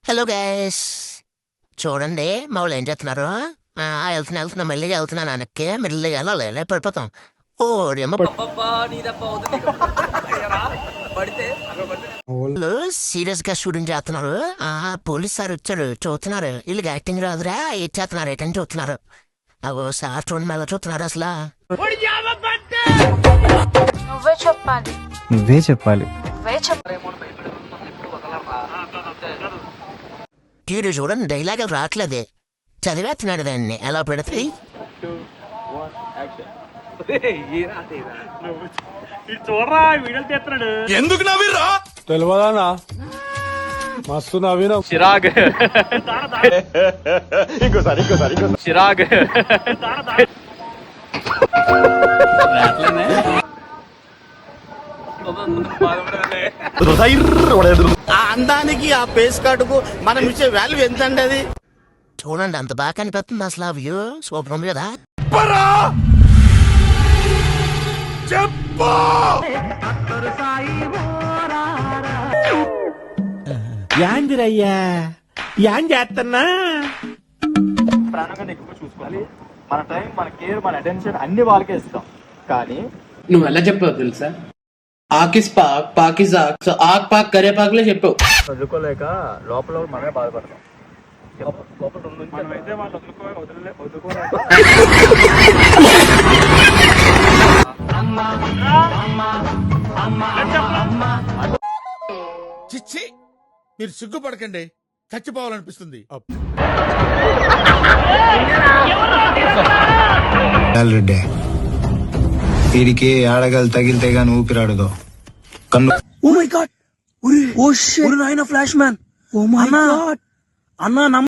Hello guys, చూడండి మా వాళ్ళు ఏం చేస్తున్నారు. వెళ్తున్నా మెల్లిగా వెళ్తున్నాను వెనక్కి. మెల్లిగా వెళ్ళాలి, పడిపోతాం. ఓ వాళ్ళు సీరియస్ గా షూటింగ్ చేస్తున్నారు. పోలీస్ సార్ వచ్చారు, చూస్తున్నారు. వీళ్ళకి యాక్టింగ్ రాదురా, ఏం చేస్తున్నారు ఏంటని చూస్తున్నారు. అగో సార్ చూడండి మెల్ల చూస్తున్నారు. అసలు నువ్వే చెప్పాలి. నువ్వే చెప్పాలి. తీరు చూడండి, డైలాగ్ రావట్లేదు, చదివేస్తున్నాడు దాన్ని. ఎలా పెడితే చూడరా వీడియోలు తీస్తున్నాడు. ఎందుకు నవ్విరా తెలియదానా మస్తు నవీన చిరాగ్ చిరాగ్ ఆ అందానికి ఆ పేస్ కార్డుకు మనం ఇచ్చే వాల్యూ ఎంత అండి అది? చూడండి అంత బాగా కనిపిస్తుంది. అసలు ఆ వ్యూ సూపర్ ఉంది కదా. యాందిరయ్యా యాం చేస్తున్నా ప్రాణంగా ఎక్కువ చూసుకోవాలి. మన టైం, మన కేర్, మన అటెన్షన్ అన్ని వాళ్ళకే ఇస్తాం. కానీ నువ్వు ఎలా చెప్పావు తెలుసా? ఆకిస్ పాక్ పాకిస్ ఆక్, సో ఆక్ పాక్ కరే పాక్లే చెప్పావు. వదులుకోలేక లోపల మనమే బాధపడతాం. మనమైతే వాళ్ళు వదులుకోలేక చిచ్చి, మీరు సిగ్గుపడకండి, చచ్చిపోవాలనిపిస్తుంది. రెడ్డి వీడికి ఆడగలు తగిలితే గాని ఊపిరాడదు. కన్ను oh my god, oh shit, నాయనా flash man, oh my god అన్నా.